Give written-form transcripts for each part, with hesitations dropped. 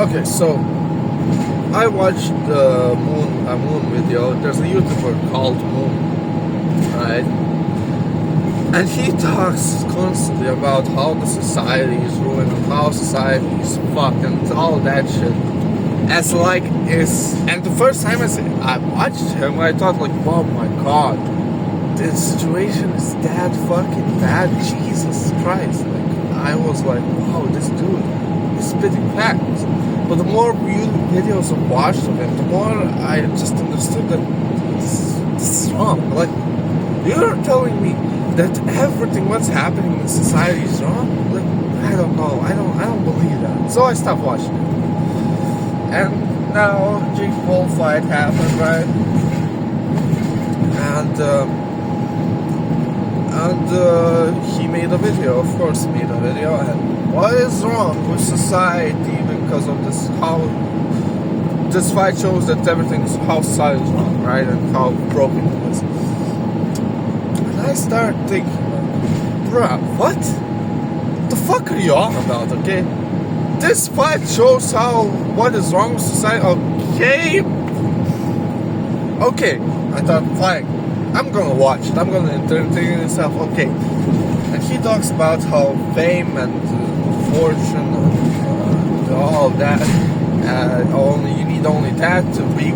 Okay, so I watched a moon video. There's a YouTuber called Moon, right? And he talks constantly about how the society is ruined and how society is fucked and all that shit. As like is, and the first time I watched him, I thought like, oh my god, this situation is that fucking bad. Jesus Christ! Like I was like, wow, this dude is spitting facts. But the more videos I watched of him, the more I just understood that this is wrong. Like you're telling me that everything what's happening in society is wrong? Like I don't know. I don't believe that. So I stopped watching it. And now Jake Paul fight happened, right? And he made a video. Of course, he made a video. And what is wrong with society because of this? How this fight shows that everything's how society is wrong, right? And how broken it is. And I start thinking, bruh, what the fuck are you on about? Okay. This fight shows what is wrong with society. Okay. I thought, fine. I'm gonna watch it. I'm gonna entertain myself. Okay. And he talks about how fame and fortune and all that. You need only that to be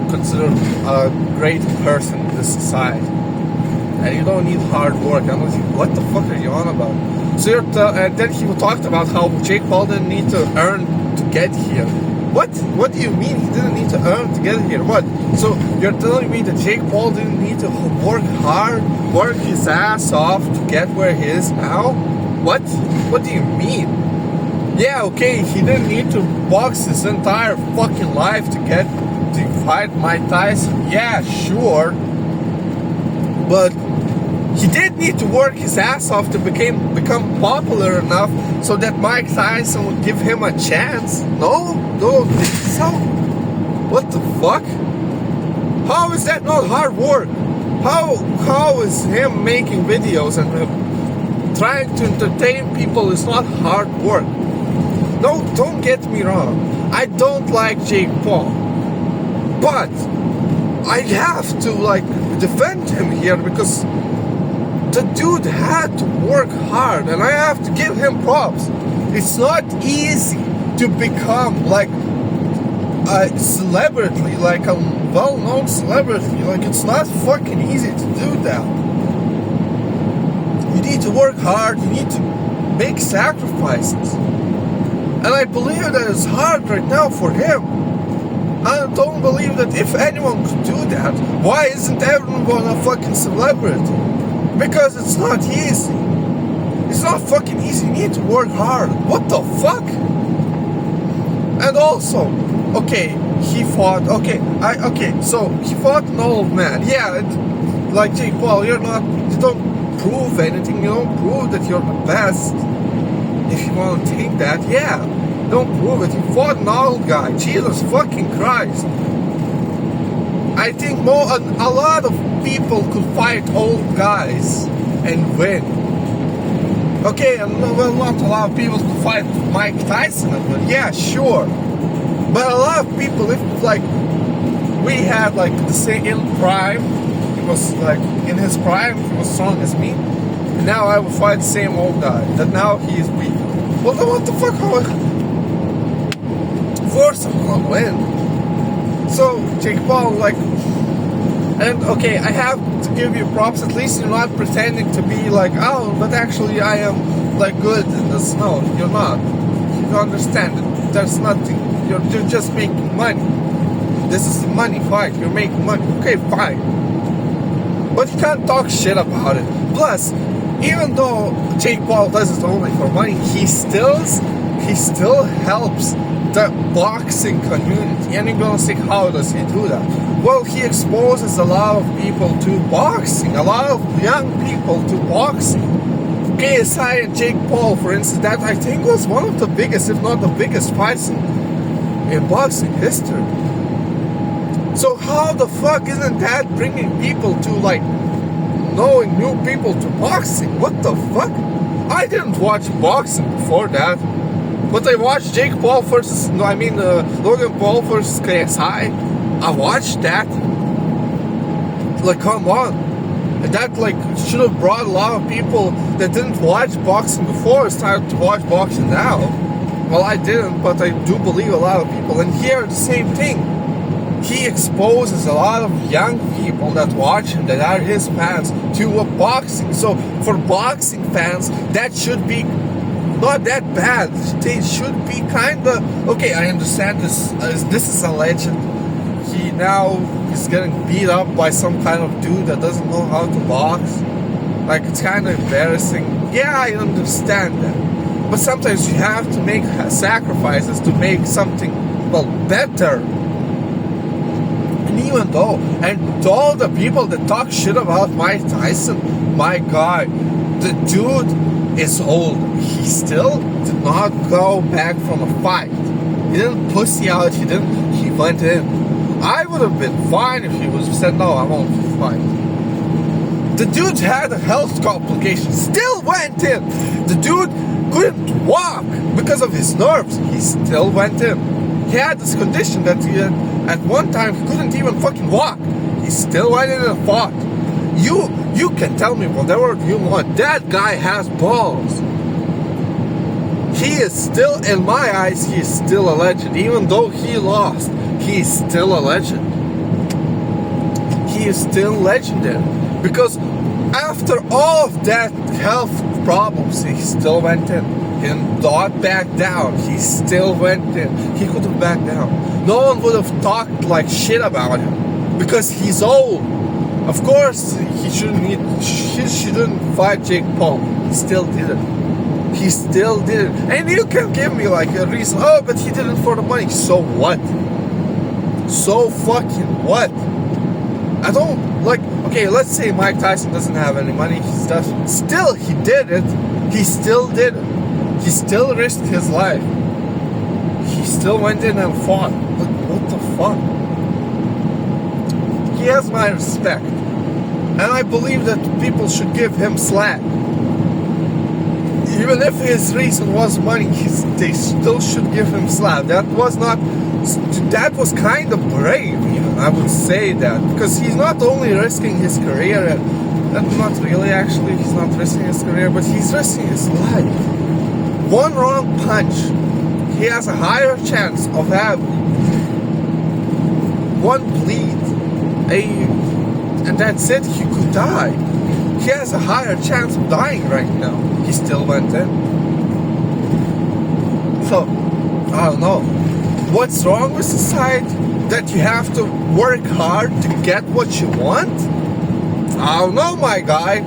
considered a great person in this society. And you don't need hard work. I'm like, what the fuck are you on about? So and then he talked about how Jake Paul didn't need to earn to get here. What? What do you mean he didn't need to earn to get here? What? So you're telling me that Jake Paul didn't need to work hard, work his ass off to get where he is now? What? What do you mean? Yeah, okay, he didn't need to box his entire fucking life to fight Mike Tyson. Yeah, sure. But he did need to work his ass off to become popular enough so that Mike Tyson would give him a chance. No, don't think so. What the fuck? How is that not hard work? How is him making videos and trying to entertain people is not hard work? No, don't get me wrong. I don't like Jake Paul, but I have to defend him here because the dude had to work hard, and I have to give him props. It's not easy to become like a celebrity, like a well-known celebrity. Like it's not fucking easy to do that. You need to work hard. You need to make sacrifices, and I believe that it's hard right now for him. I don't believe that if anyone could do that, why isn't everyone a fucking celebrity? Because it's not easy. It's not fucking easy. You need to work hard. What the fuck? And also, okay, he fought. So he fought an old man. Yeah, like Jake Paul, you don't prove anything. You don't prove that you're the best. If you want to think that, yeah, don't prove it. You fought an old guy. Jesus fucking Christ. I think a lot of people could fight old guys and win. Okay, and well, not a lot of people could fight Mike Tyson and win. Yeah, sure. But a lot of people, if we had the same in prime, he was in his prime, he was strong as me, and now I would fight the same old guy. That now he is weak. Well, then what the fuck? Of course I'm gonna win. So, Jake Paul, and okay, I have to give you props. At least you're not pretending to be but actually I am good in this. No, you're not. You understand that there's nothing. You're just making money. This is a money fight. You're making money. Okay, fine. But you can't talk shit about it. Plus, even though Jake Paul does it only for money, he still helps the boxing community. And you're gonna say, how does he do that? Well, he exposes a lot of people to boxing, a lot of young people to boxing. KSI and Jake Paul, for instance, that I think was one of the biggest, if not the biggest fights in boxing history. So how the fuck isn't that bringing people to knowing new people to boxing? What the fuck? I didn't watch boxing before that. But I watched Logan Paul versus KSI. I watched that. Like, come on. And that, like, should have brought a lot of people that didn't watch boxing before started to watch boxing now. Well, I didn't, but I do believe a lot of people. And here, the same thing. He exposes a lot of young people that watch him, that are his fans, to boxing. So, for boxing fans, that should be not that bad. They should be kind of... Okay, I understand this. This is a legend. He now is getting beat up by some kind of dude that doesn't know how to box. Like, it's kind of embarrassing. Yeah, I understand that. But sometimes you have to make sacrifices to make something, well, better. And even though, and to all the people that talk shit about Mike Tyson, my guy, the dude is old. He still did not go back from a fight. He didn't pussy out, he went in. I would have been fine if he was said, no, I won't fight. The dude had a health complication, still went in. The dude couldn't walk because of his nerves. He still went in. He had this condition that at one time he couldn't even fucking walk. He still went in and fought. You can tell me whatever you want. That guy has balls. He is still, in my eyes, he is still a legend. Even though he lost, he is still a legend. He is still legendary. Because after all of that health problems, he still went in. He did not back down. He still went in. He could have backed down. No one would have talked like shit about him. Because he's old. Of course, he shouldn't fight Jake Paul. He still did it. He still did it. And you can give me like a reason. Oh, but he did it for the money. So what? So fucking what? I don't, like, okay, let's say Mike Tyson doesn't have any money. Still, he did it. He still did it. He still risked his life. He still went in and fought. But what the fuck? He has my respect. And I believe that people should give him slack. Even if his reason was money, they still should give him slack. That was kind of brave, even, I would say that. Because he's not only risking his career, and not really actually, he's not risking his career, but he's risking his life. One wrong punch, he has a higher chance of having one bleed, and that's it, he could die. He has a higher chance of dying right now. He still went in. So, I don't know. What's wrong with society? That you have to work hard to get what you want? I don't know, my guy.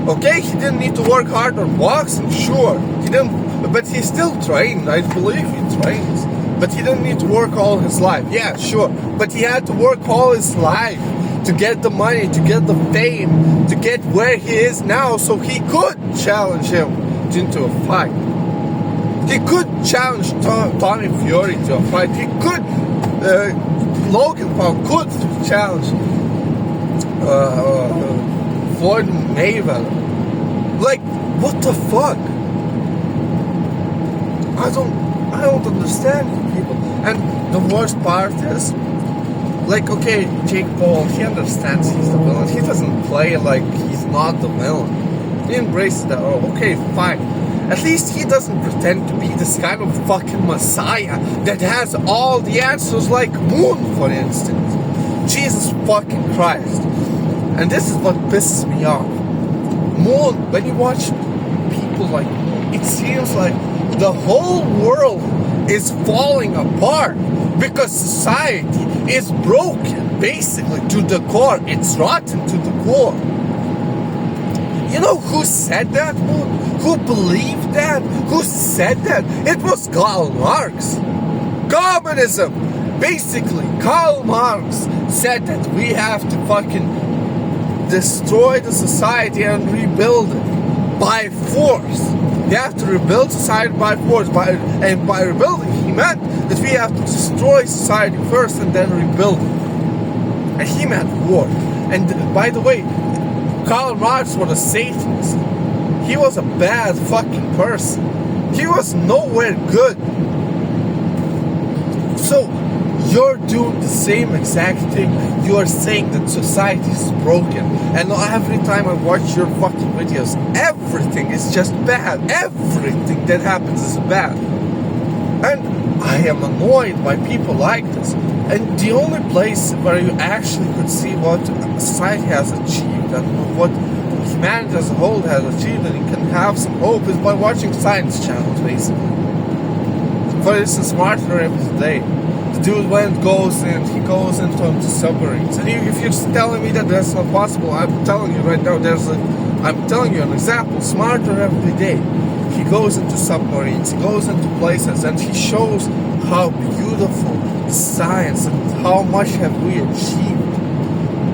Okay, he didn't need to work hard on boxing, sure. He didn't, but he still trained. I believe he trains. But he didn't need to work all his life. Yeah, sure. But he had to work all his life to get the money, to get the fame, to get where he is now, so he could challenge him into a fight. He could challenge Tommy Fury to a fight. He could, Logan Paul could challenge Floyd Mayweather. Like, what the fuck? I don't understand people. And the worst part is, like, okay, Jake Paul, he understands he's the villain. He doesn't play like he's not the villain. He embraces that. Oh, okay, fine. At least he doesn't pretend to be this kind of fucking messiah that has all the answers, like Moon, for instance. Jesus fucking Christ. And this is what pisses me off. Moon, when you watch people like Moon, it seems like the whole world is falling apart because society is broken, basically, to the core. It's rotten to the core. You know who said that, Moon? Who believed that? Who said that? It was Karl Marx. Communism. Basically, Karl Marx said that we have to fucking destroy the society and rebuild it by force. We have to rebuild society by force. And by rebuilding, he meant that we have to destroy society first and then rebuild it. And he meant war. And by the way, Karl Marx was a Satanist. He was a bad fucking person. He was nowhere good. So you're doing the same exact thing. You are saying that society is broken, and every time I watch your fucking videos, everything is just bad. Everything that happens is bad. And I am annoyed by people like this. And the only place where you actually could see what society has achieved and what humanity as a whole has achieved, and you can have some hope, is by watching science channels, basically. For instance, Smarter every day. The dude goes into submarines. And if you're telling me that that's not possible, I'm telling you right now, I'm telling you an example. Smarter every day. He goes into submarines, he goes into places, and he shows how beautiful science and how much have we achieved.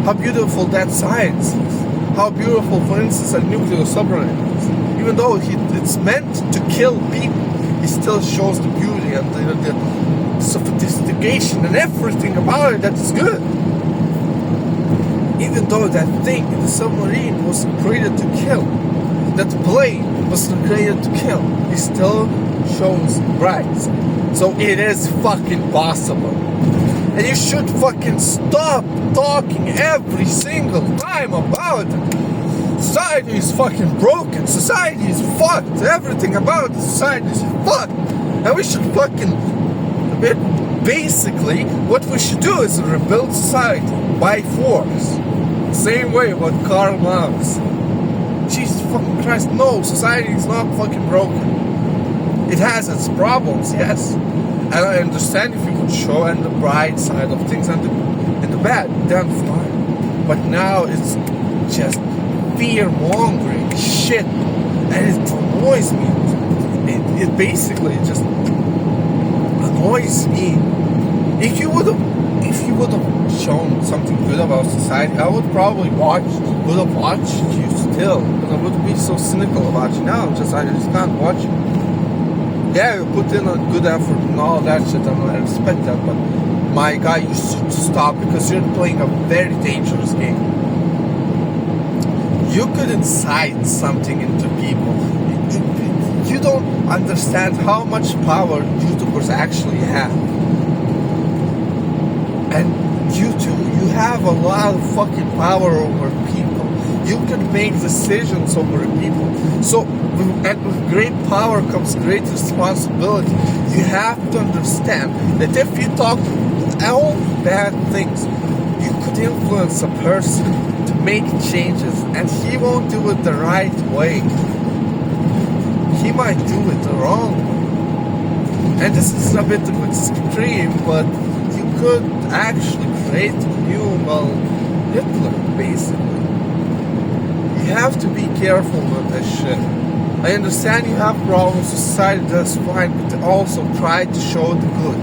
How beautiful that science is. How beautiful, for instance, a nuclear submarine is. Even though it's meant to kill people, he still shows the beauty and the sophistication and everything about it that is good. Even though that thing in the submarine was created to kill, that plane was created to kill, he still shows bright. So it is fucking possible. And you should fucking stop talking every single time about it. Society is fucking broken. Society is fucked. Everything about society is fucked. And we should fucking... Basically, what we should do is rebuild society by force. Same way what Karl Marx. Jesus fucking Christ, no, society is not fucking broken. It has its problems, yes. And I understand if you could show and the bright side of things and the bad, then fine. But now it's just fear-mongering shit. And it annoys me. It basically just annoys me. If you would have shown something good about society, I would probably would have watched you still. And I wouldn't be so cynical about you now. I just can't watch you. Yeah, you put in a good effort and all that shit, and I respect that, but my guy, you should stop, because you're playing a very dangerous game. You could incite something into people. You don't understand how much power YouTubers actually have. And you too, you have a lot of fucking power over people. You can make decisions over people. So, and with great power comes great responsibility. You have to understand that if you talk all bad things, you could influence a person to make changes, and he won't do it the right way. He might do it the wrong way. And this is a bit of extreme, but you could actually create a new, Hitler, basically. You have to be careful with this shit. I understand you have problems with society, that's fine, but also try to show the good.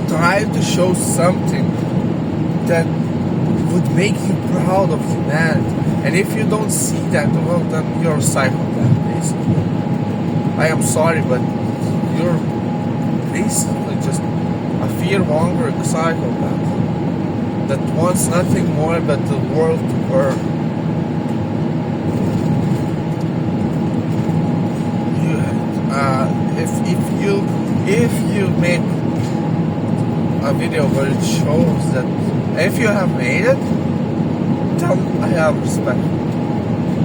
Try to show something that would make you proud of humanity. And if you don't see that, well, then you're a psychopath, basically. I am sorry, but you're basically just a fear-mongering psychopath that wants nothing more but the world to burn. If you make a video where it shows that, if you have made it, then I have respect.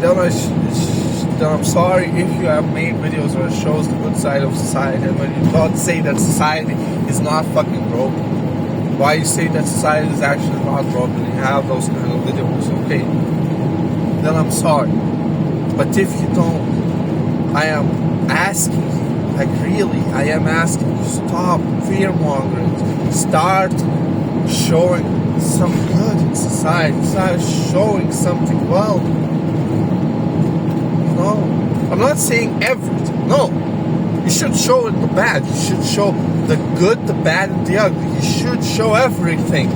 Then I'm sorry if you have made videos where it shows the good side of society, and when you don't say that society is not fucking broken. Why you say that society is actually not broken, you have those kind of videos, okay? Then I'm sorry. But if you don't, I am asking you, like really, I am asking you, stop fear-mongering. Start showing some good in society. Start showing something well. No, I'm not saying everything. No, you should show the bad. You should show the good, the bad, and the ugly. You should show everything.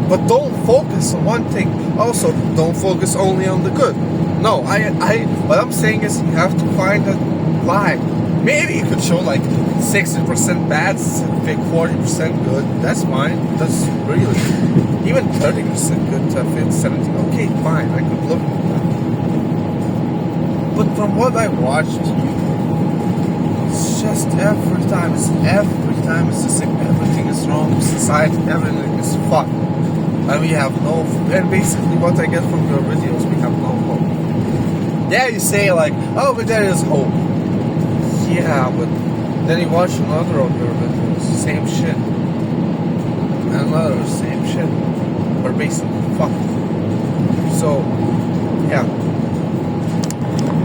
But don't focus on one thing. Also, don't focus only on the good. No, what I'm saying is you have to find a line. Maybe you could show like 60% bad, 40% good. That's fine. That's really even 30% good to fit 70. Okay, fine. I could look at that. But from what I watched, it's just every time it's just like everything is wrong, society, everything is fucked. And we have no, and basically what I get from your videos, we have no hope. Yeah, you say like, oh, but there is hope. Yeah, but then you watch another of your videos, same shit. Another, same shit. We're basically fucked. So, yeah.